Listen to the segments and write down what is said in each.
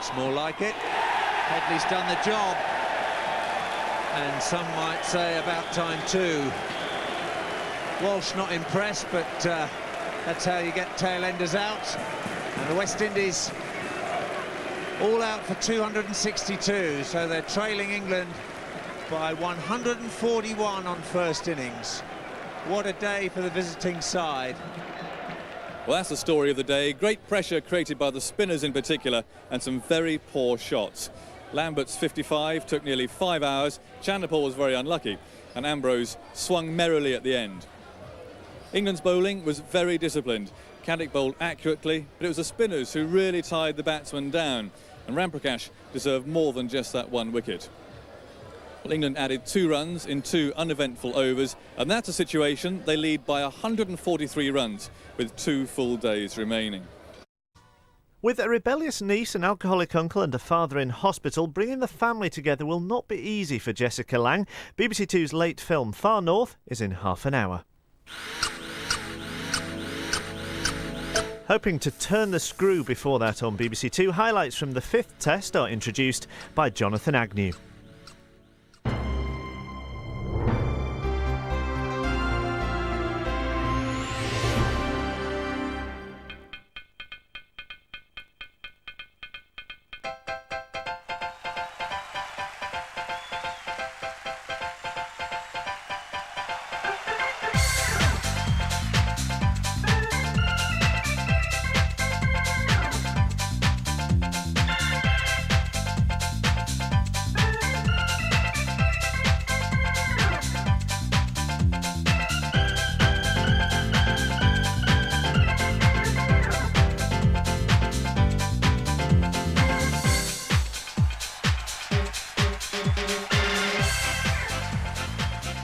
Looks more like it. Headley's done the job. And some might say about time too. Walsh not impressed, but that's how you get tail-enders out. And the West Indies all out for 262, so they're trailing England by 141 on first innings. What a day for the visiting side. Well, that's the story of the day. Great pressure created by the spinners in particular, and some very poor shots. Lambert's 55 took nearly 5 hours. Chanderpaul was very unlucky, and Ambrose swung merrily at the end. England's bowling was very disciplined. Caddick bowled accurately, but it was the spinners who really tied the batsmen down, and Ramprakash deserved more than just that one wicket. Well, England added 2 runs in 2 uneventful overs, and that's a situation they lead by 143 runs with 2 full days remaining. With a rebellious niece, an alcoholic uncle and a father in hospital, bringing the family together will not be easy for Jessica Lang. BBC Two's late film Far North is in half an hour. Hoping to turn the screw before that on BBC Two, highlights from the 5th Test are introduced by Jonathan Agnew.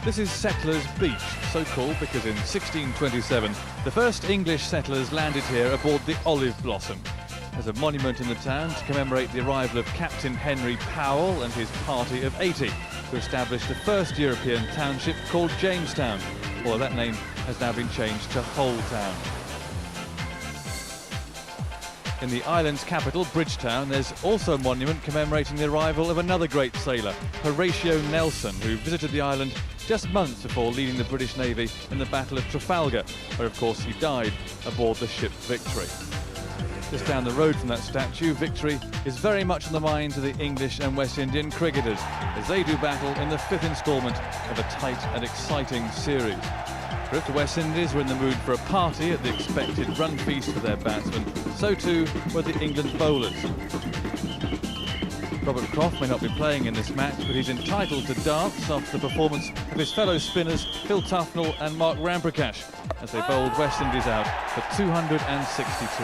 This is Settlers Beach, so called because in 1627 the first English settlers landed here aboard the Olive Blossom. There's a monument in the town to commemorate the arrival of Captain Henry Powell and his party of 80 to establish the first European township called Jamestown, although that name has now been changed to Hull Town. In the island's capital, Bridgetown, there's also a monument commemorating the arrival of another great sailor, Horatio Nelson, who visited the island just months before leading the British Navy in the Battle of Trafalgar, where of course he died aboard the ship Victory. Just down the road from that statue, Victory is very much on the minds of the English and West Indian cricketers as they do battle in the 5th instalment of a tight and exciting series. But if the West Indies were in the mood for a party at the expected run feast for their batsmen, so too were the England bowlers. Robert Croft may not be playing in this match, but he's entitled to dance after the performance of his fellow spinners Phil Tufnell and Mark Ramprakash as they bowled West Indies out for 262.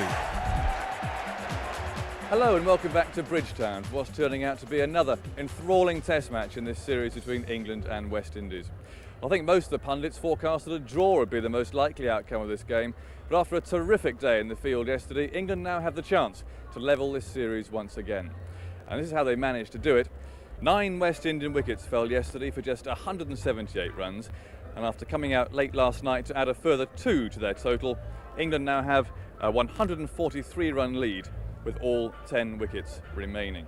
Hello and welcome back to Bridgetown for what's turning out to be another enthralling test match in this series between England and West Indies. I think most of the pundits forecast that a draw would be the most likely outcome of this game, but after a terrific day in the field yesterday, England now have the chance to level this series once again. And this is how they managed to do it. 9 West Indian wickets fell yesterday for just 178 runs, and after coming out late last night to add a further 2 to their total, England now have a 143-run lead with all 10 wickets remaining.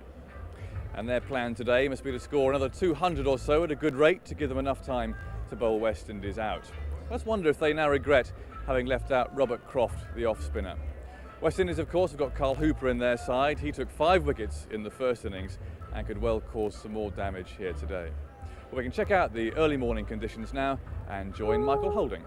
And their plan today must be to score another 200 or so at a good rate to give them enough time to bowl West Indies out. Let's wonder if they now regret having left out Robert Croft, the off-spinner. West Indies, of course, have got Carl Hooper in their side. He took 5 wickets in the first innings and could well cause some more damage here today. Well, we can check out the early morning conditions now and join Michael Holding.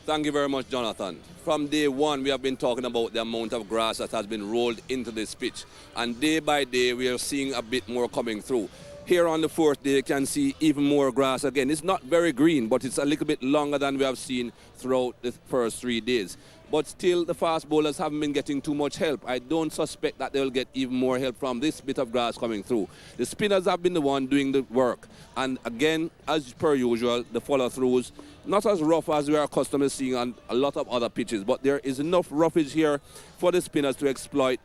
Thank you very much, Jonathan. From day one, we have been talking about the amount of grass that has been rolled into this pitch. And day by day, we are seeing a bit more coming through. Here on the 4th day, you can see even more grass again. It's not very green, but it's a little bit longer than we have seen throughout the first 3 days. But still, the fast bowlers haven't been getting too much help. I don't suspect that they'll get even more help from this bit of grass coming through. The spinners have been the one doing the work. And again, as per usual, the follow-throughs, not as rough as we are accustomed to seeing on a lot of other pitches, but there is enough roughage here for the spinners to exploit.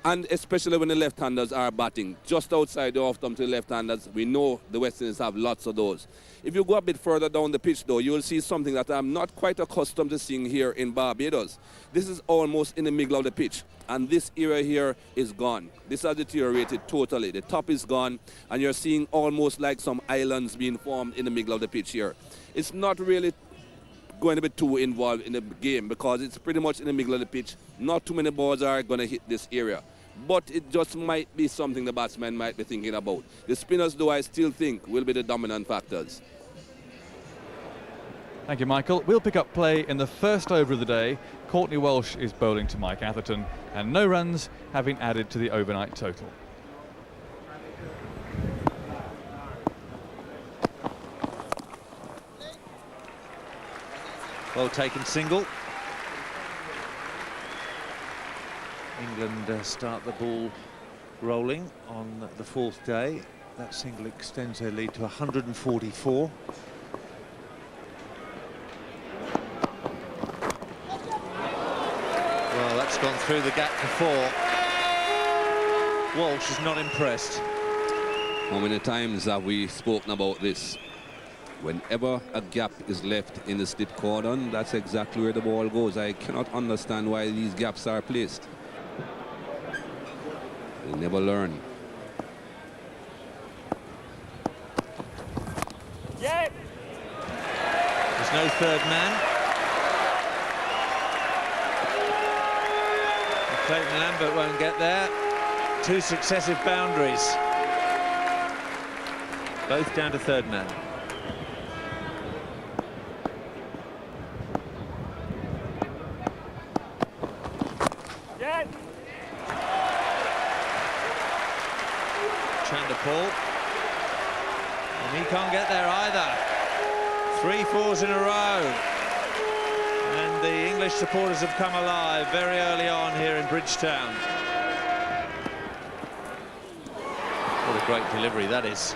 And especially when the left-handers are batting. Just outside the off-stump to the left-handers, we know the West Indies have lots of those. If you go a bit further down the pitch, though, you will see something that I'm not quite accustomed to seeing here in Barbados. This is almost in the middle of the pitch. And this area here is gone. This has deteriorated totally. The top is gone, and you're seeing almost like some islands being formed in the middle of the pitch here. It's not really going to be too involved in the game because it's pretty much in the middle of the pitch. Not too many balls are going to hit this area. But it just might be something the batsman might be thinking about. The spinners, though, I still think will be the dominant factors. Thank you, Michael. We'll pick up play in the first over of the day. Courtney Walsh is bowling to Mike Atherton, and no runs have been added to the overnight total. Well taken single. England start the ball rolling on the fourth day. That single extends their lead to 144. Well, that's gone through the gap to 4. Walsh is not impressed. How many times have we spoken about this? Whenever a gap is left in the slip cordon, that's exactly where the ball goes. I cannot understand why these gaps are placed. They never learn. There's no third man. Clayton Lambert won't get there. 2 successive boundaries. Both down to third man. Chanderpaul. And he can't get there either. 3 fours in a row. And the English supporters have come alive very early on here in Bridgetown. What a great delivery that is.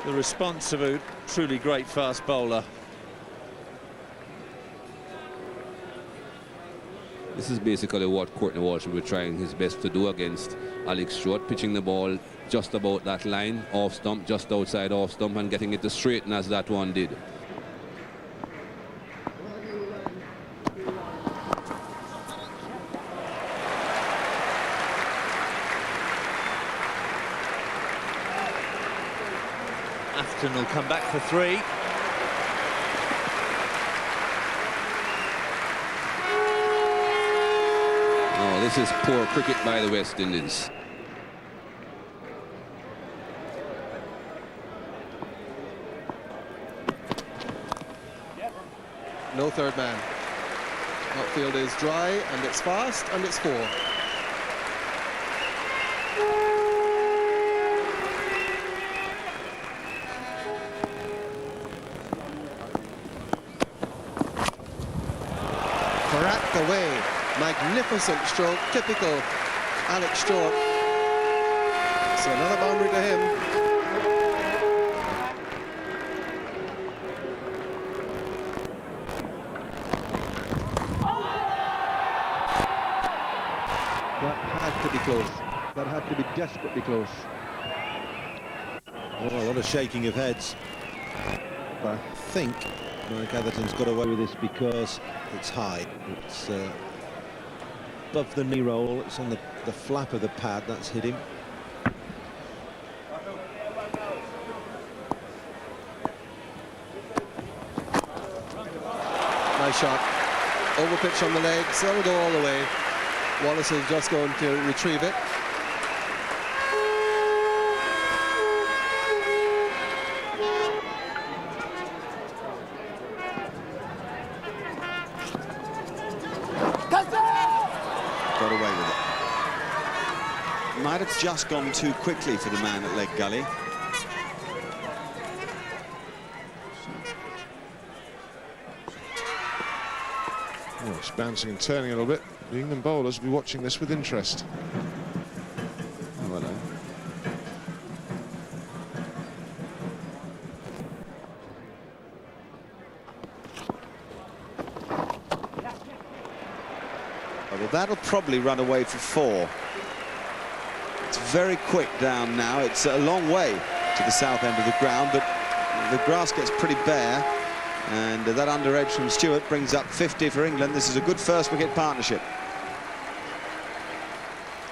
The response of a truly great fast bowler. This is basically what Courtney Walsh will be trying his best to do against ALEC Stewart, pitching the ball just about that line, off stump, just outside off stump, and getting it to straighten as that one did. Atherton will come back for 3. Oh, this is poor cricket by the West Indies. No third man. Outfield is dry, and it's fast, and it's 4. Cracked away. Magnificent stroke, typical ALEC Stewart. So another boundary to him. That had to be close. That had to be desperately close. Well, a lot of shaking of heads. But I think Mike Atherton's got away with this because it's high. It's above the knee roll. It's on the flap of the pad that's hit him. Nice shot. Over pitch on the legs. That'll go all the way. Wallace is just going to retrieve it. Got away with it. Might have just gone too quickly for the man at leg gully. Oh, it's bouncing and turning a little bit. The England bowlers will be watching this with interest. Oh, hello. Well, that'll probably run away for 4. It's very quick down now. It's a long way to the south end of the ground, but the grass gets pretty bare. And that under edge from Stewart brings up 50 for England. This is a good first wicket partnership.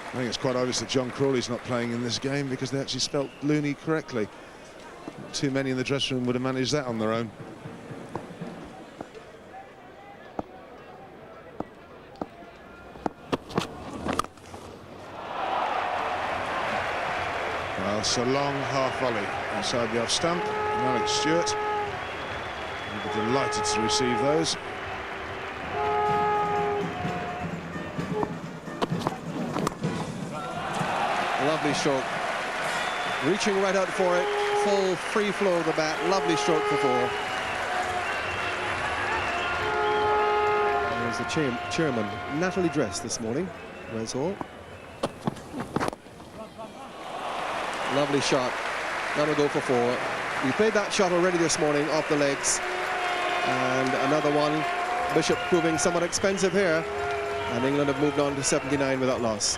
I think it's quite obvious that John Crawley's not playing in this game because they actually spelt Looney correctly. Too many in the dressing room would have managed that on their own. Well, it's a long half volley inside the off stump. And Alex Stewart will be delighted to receive those. Lovely stroke. Reaching right out for it. Full free flow of the bat. Lovely stroke for 4. There's the chairman, nattily dressed this morning. Wes Hall. Lovely shot. That'll go for 4. We played that shot already this morning off the legs. And another one. Bishop proving somewhat expensive here. And England have moved on to 79 without loss.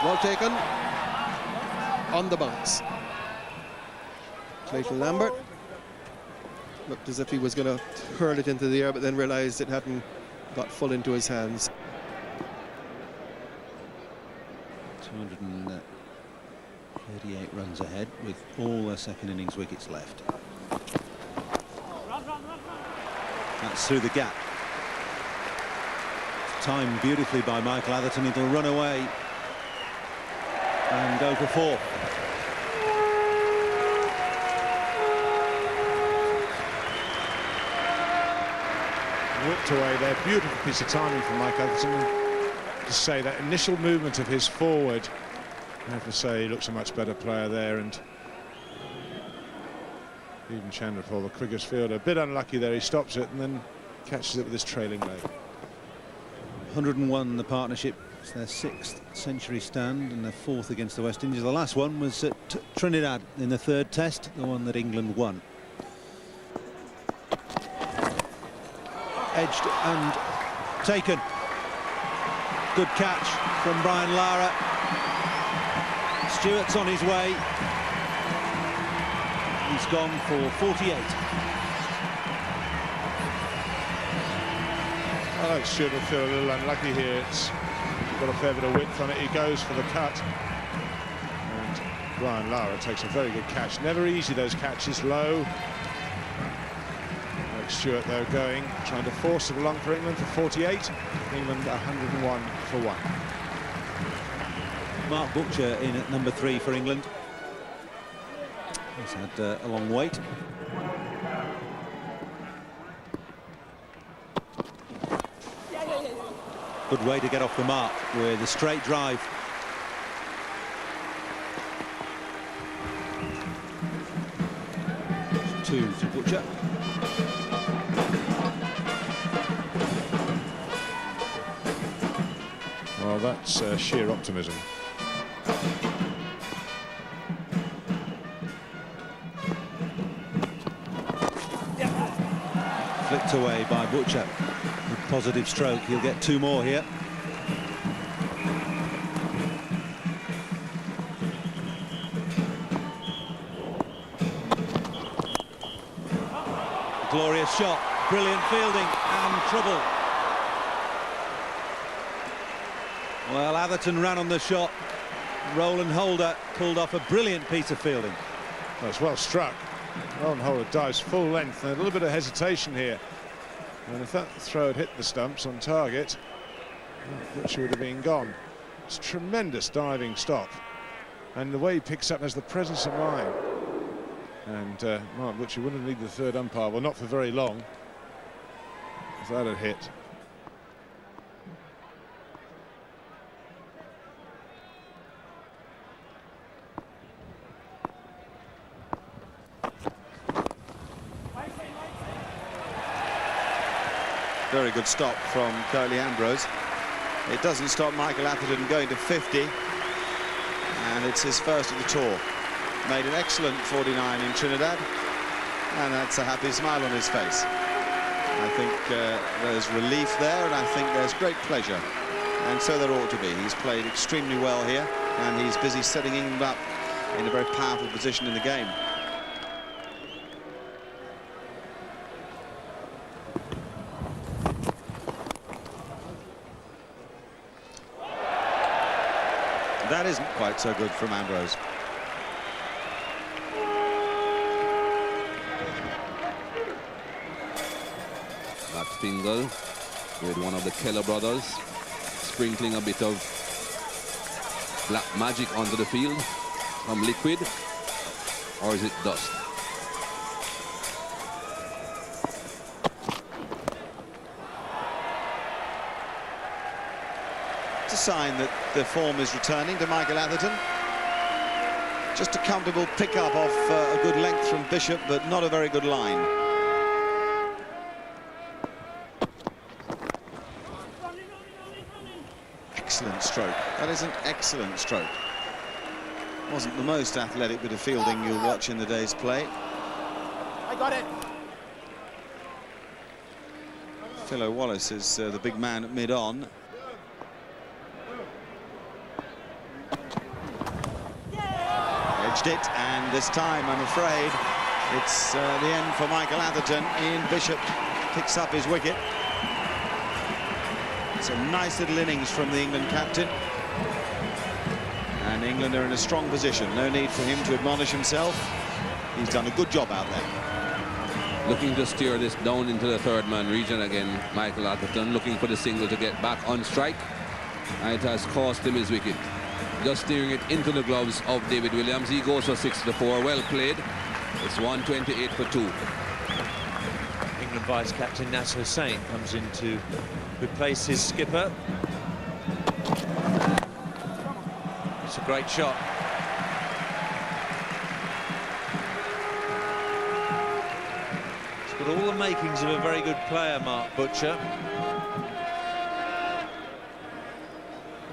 Well taken. On the bounce. Clayton Lambert looked as if he was going to hurl it into the air, but then realized it hadn't got full into his hands. 238 runs ahead with all their second innings wickets left. That's through the gap. Timed beautifully by Michael Atherton. It'll run away and go for 4. Whipped away there. Beautiful piece of timing from Mike Atherton. To say that initial movement of his forward, I have to say he looks a much better player there, and even Chandrapal, the quickest fielder, a bit unlucky there. He stops it and then catches it with his trailing leg. 101 the partnership. It's their 6th century stand and their 4th against the West Indies. The last one was at Trinidad in the 3rd test, the one that England won. Edged and taken. Good catch from Brian Lara. Stewart's on his way. He's gone for 48. Alex Stewart will feel a little unlucky here. It's got a fair bit of width on it. He goes for the cut. And Brian Lara takes a very good catch. Never easy, those catches, low. Alex Stewart, though, going, trying to force it along for England for 48. England 101 for 1. Mark Butcher in at number 3 for England. He's had a long wait. Good way to get off the mark with a straight drive. Two to Butcher. Well, that's sheer optimism. Flicked away by Butcher. Positive stroke. He'll get 2 more here. Glorious shot, brilliant fielding and trouble. Well, Atherton ran on the shot. Roland Holder pulled off a brilliant piece of fielding. That's well struck. Roland Holder dives full length, and a little bit of hesitation here. And if that throw had hit the stumps on target, Butcher would have been gone. It's a tremendous diving stop. And the way he picks up has the presence of mind. And Mark Butcher wouldn't need the 3rd umpire, well, not for very long, if that had hit. Very good stop from Curtly Ambrose. It doesn't stop Michael Atherton going to 50, and it's his first of the tour. Made an excellent 49 in Trinidad, and that's a happy smile on his face. I think there's relief there, and I think there's great pleasure, and so there ought to be. He's played extremely well here, and he's busy setting England up in a very powerful position in the game. that isn't quite so good from Ambrose. That Fingal with one of the Keller brothers, sprinkling a bit of black magic onto the field. Some liquid, or is it dust? It's a sign that the form is returning to Michael Atherton. Just a comfortable pick-up off a good length from Bishop, but not a very good line. Excellent stroke. That is an excellent stroke. Wasn't the most athletic bit of fielding you'll watch in the day's play. I got it. Philo Wallace is the big man at mid-on. Edged it, and this time, I'm afraid, it's the end for Michael Atherton. Ian Bishop picks up his wicket. Some nice little innings from the England captain. And England are in a strong position. No need for him to admonish himself. He's done a good job out there. Looking to steer this down into the third man region again, Michael Atherton, looking for the single to get back on strike. And it has cost him his wicket. Just steering it into the gloves of David Williams. He goes for 6-4. Well played. It's 128 for 2. England vice-captain Nasser Hussain comes in to replace his skipper. It's a great shot. He's got all the makings of a very good player, Mark Butcher.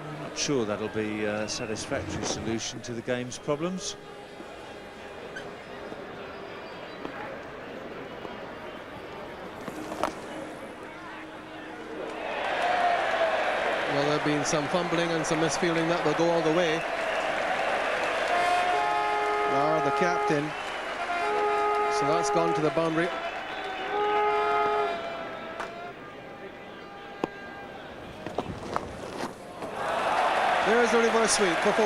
I'm not sure that'll be a satisfactory solution to the game's problems. Well, there've been some fumbling and some misfielding that will go all the way. Lara, the captain. So that's gone to the boundary. There's the reverse sweep for 4.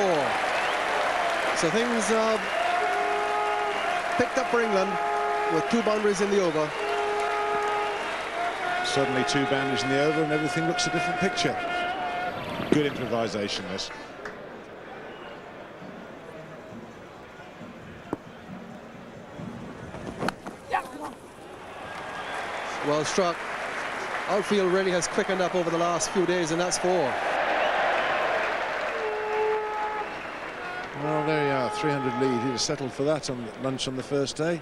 So things picked up for England with 2 boundaries in the over. Suddenly 2 boundaries in the over and everything looks a different picture. Good improvisation, this. Well struck. Outfield really has quickened up over the last few days, and that's 4. Well, there you are, 300 lead. He'd have settled for that on lunch on the first day.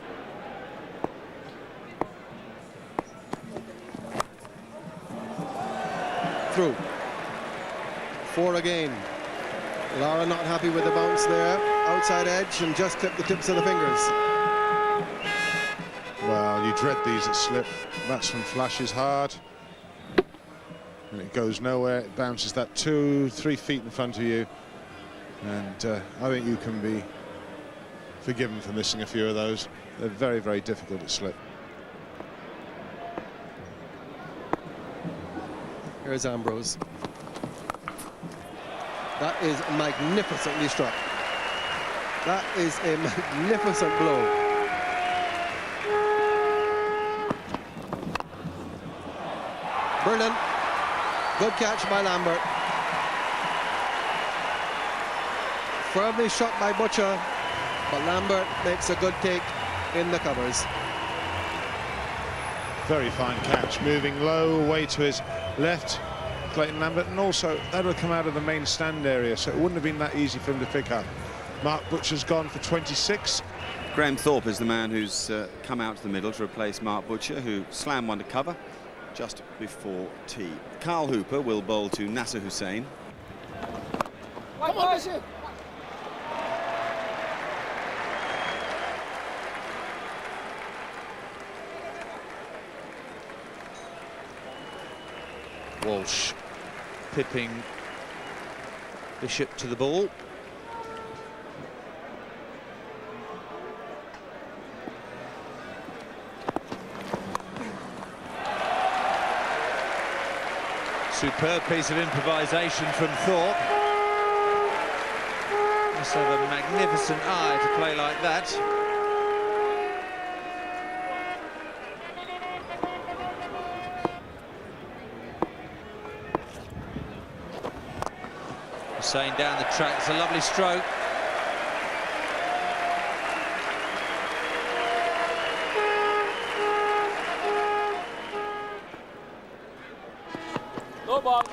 Through. 4 again. Lara not happy with the bounce there. Outside edge and just clipped the tips of the fingers. Well, you dread these that slip. Batsman flashes hard. And it goes nowhere. It bounces that 2-3 feet in front of you. And I think you can be forgiven for missing a few of those. They're very, very difficult to slip. Here's Ambrose. That is magnificently struck. That is a magnificent blow. Brilliant. Good catch by Lambert. Firmly shot by Butcher, but Lambert makes a good take in the covers. Very fine catch, moving low, away to his left, Clayton Lambert, and also that would come out of the main stand area, so it wouldn't have been that easy for him to pick up. Mark Butcher's gone for 26. Graham Thorpe is the man who's come out to the middle to replace Mark Butcher, who slammed one to cover just before tea. Carl Hooper will bowl to Nasser Hussain. Come on, Bishop. Walsh pipping Bishop to the ball. Superb piece of improvisation from Thorpe. Must have a magnificent eye to play like that. Hussain down the track, it's a lovely stroke. No ball.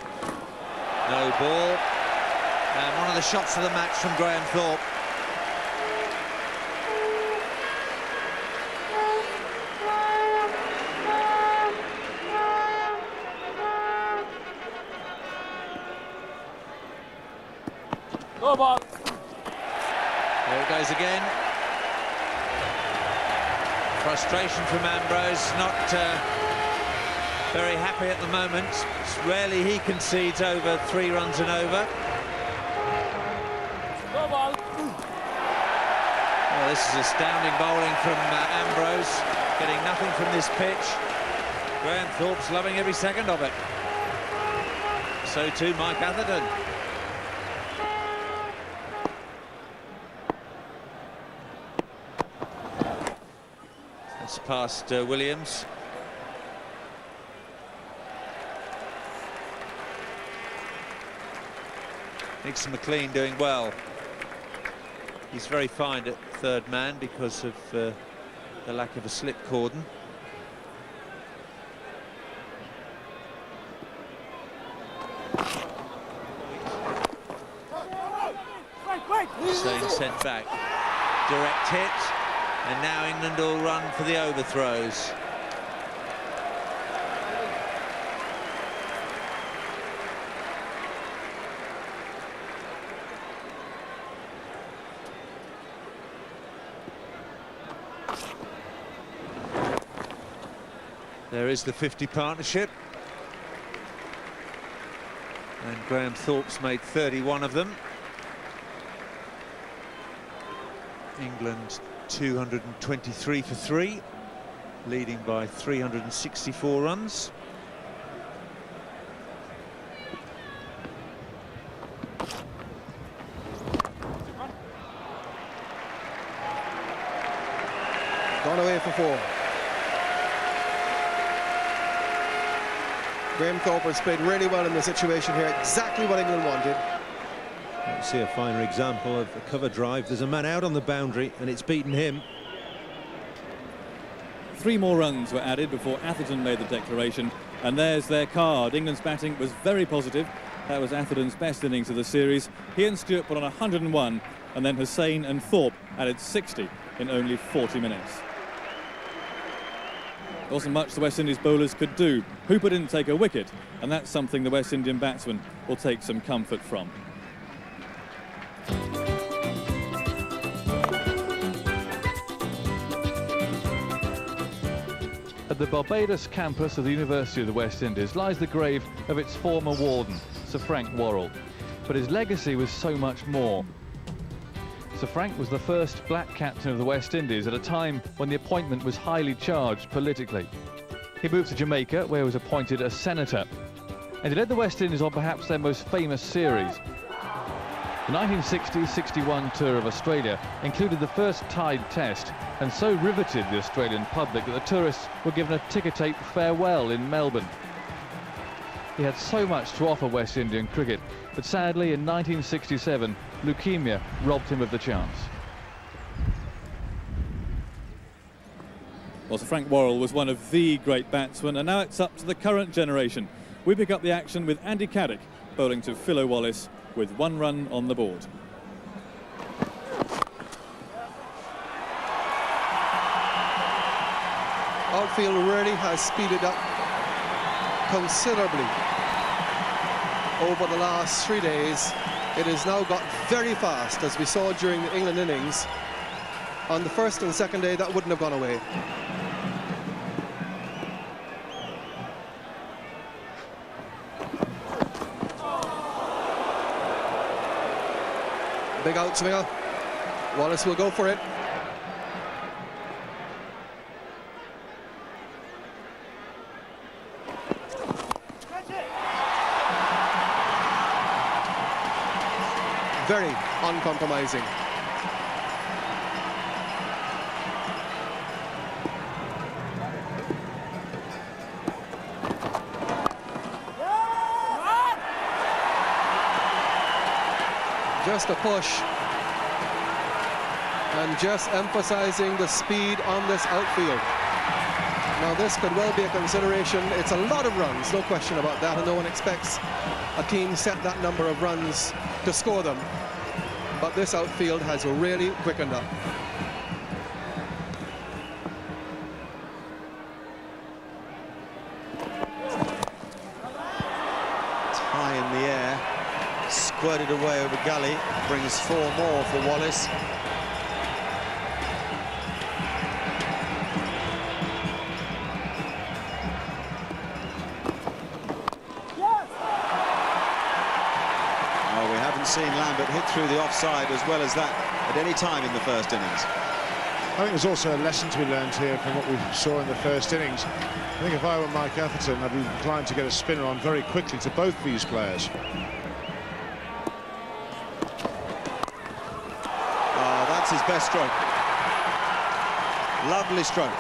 No ball. And one of the shots of the match from Graham Thorpe. No ball. There it goes again. Frustration from Ambrose, not very happy at the moment. It's rarely he concedes over 3 runs and over. No ball. Well, this is astounding bowling from Ambrose, getting nothing from this pitch. Graham Thorpe's loving every second of it. So too Mike Atherton. That's past Williams. Nixon McLean doing well. He's very fine at third man because of the lack of a slip cordon. Hussain sent back. Direct hit. And now England will run for the overthrows. There is the 50 partnership. And Graham Thorpe's made 31 of them. England 223 for 3, leading by 364 runs. Gone away for 4. Graham Thorpe has played really well in the situation here, exactly what England wanted. Let's see a finer example of a cover drive. There's a man out on the boundary and it's beaten him. 3 more runs were added before Atherton made the declaration, and there's their card. England's batting was very positive. That was Atherton's best innings of the series. He and Stewart put on 101, and then Hussain and Thorpe added 60 in only 40 minutes. There wasn't much the West Indies bowlers could do. Hooper didn't take a wicket, and that's something the West Indian batsmen will take some comfort from. At the Barbados campus of the University of the West Indies lies the grave of its former warden, Sir Frank Worrell. But his legacy was so much more. Sir Frank was the first black captain of the West Indies at a time when the appointment was highly charged politically. He moved to Jamaica, where he was appointed a senator. And he led the West Indies on perhaps their most famous series. The 1960-61 tour of Australia included the first tied test, and so riveted the Australian public that the tourists were given a ticker-tape farewell in Melbourne. He had so much to offer West Indian cricket, but sadly in 1967 leukemia robbed him of the chance. Well, Sir Frank Worrell was one of the great batsmen, and now it's up to the current generation. We pick up the action with Andy Caddick bowling to Phil O'Wallace with 1 run on the board. Outfield really has speeded up considerably over the last 3 days. It has now got very fast, as we saw during the England innings. On the first and second day, that wouldn't have gone away. Big outswinger. Wallace will go for it. very uncompromising. Just a push, and just emphasizing the speed on this outfield. Now this could well be a consideration. It's a lot of runs, no question about that, and no one expects a team set that number of runs to score them. But this outfield has really quickened up. It's high in the air, squirted away over gully, brings 4 more for Wallace. Seen Lambert hit through the offside as well as that at any time in the first innings. I think there's also a lesson to be learned here from what we saw in the first innings. I think if I were Mike Atherton, I'd be inclined to get a spinner on very quickly to both these players. Oh, that's his best stroke. Lovely stroke.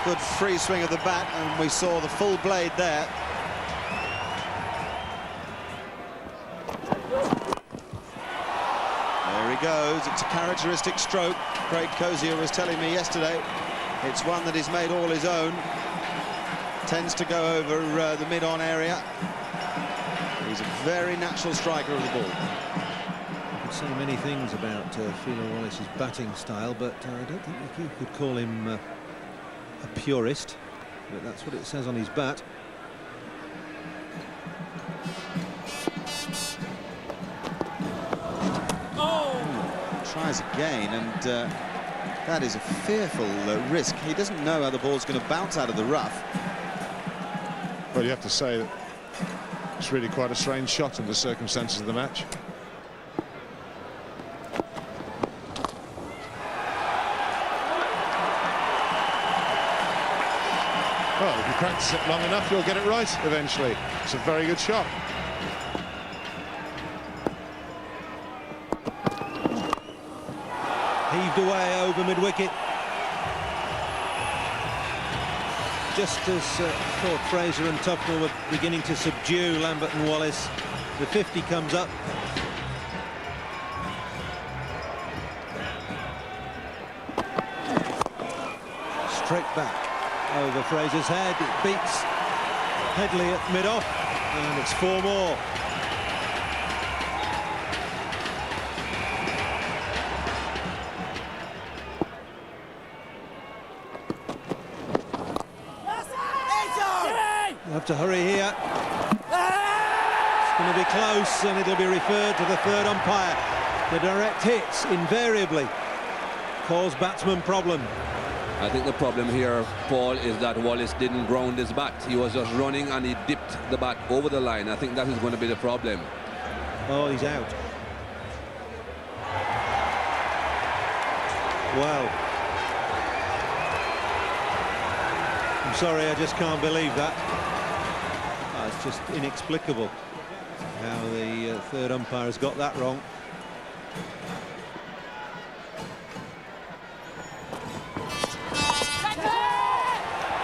Good free swing of the bat, and we saw the full blade there. Goes. It's a characteristic stroke. Craig Cozier was telling me yesterday it's one that he's made all his own. Tends to go over the mid-on area. He's a very natural striker of the ball. You could say many things about Philo Wallace's batting style, but I don't think you could call him a purist, but that's what it says on his bat. Tries again, and that is a fearful risk. He doesn't know how the ball's going to bounce out of the rough. Well, you have to say that it's really quite a strange shot in the circumstances of the match. Well, if you practice it long enough, you'll get it right eventually. It's a very good shot. Heaved away over mid-wicket. Just as thought Fraser and Tufnell were beginning to subdue Lambert and Wallace, the 50 comes up. Straight back over Fraser's head. It beats Headley at mid-off, and it's 4 more. Have to hurry here. It's going to be close, and it'll be referred to the third umpire. The direct hits invariably cause batsmen problem. I think the problem here, Paul, is that Wallace didn't ground his bat. He was just running and he dipped the bat over the line. I think that is going to be the problem. Oh, he's out. Wow. I'm sorry, I just can't believe that. It's just inexplicable how the third umpire has got that wrong.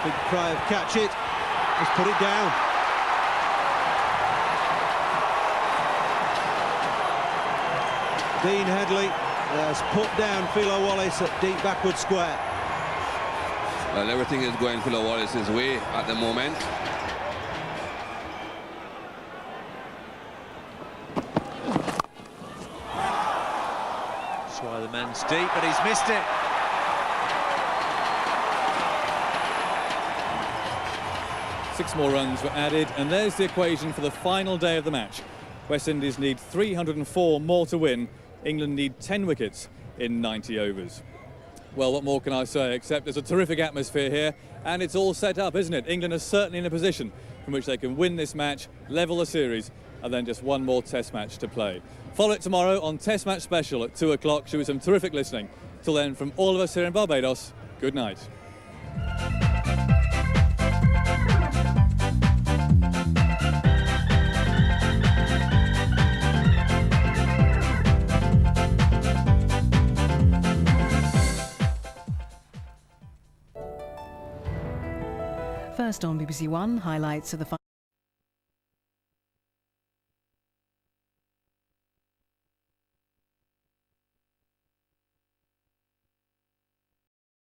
Big cry of catch it. Just put it down. Dean Headley has put down Philo Wallace at deep backward square. Well, everything is going Philo Wallace's way at the moment. That's why the man's deep, but he's missed it. Six more runs were added, and there's the equation for the final day of the match. West Indies need 304 more to win. England need 10 wickets in 90 overs. Well, what more can I say, except there's a terrific atmosphere here, and it's all set up, isn't it? England is certainly in a position from which they can win this match, level the series, and then just one more Test match to play. Follow it tomorrow on Test Match Special at 2 o'clock. Should be some terrific listening. Till then, from all of us here in Barbados, good night. First on BBC One, highlights of the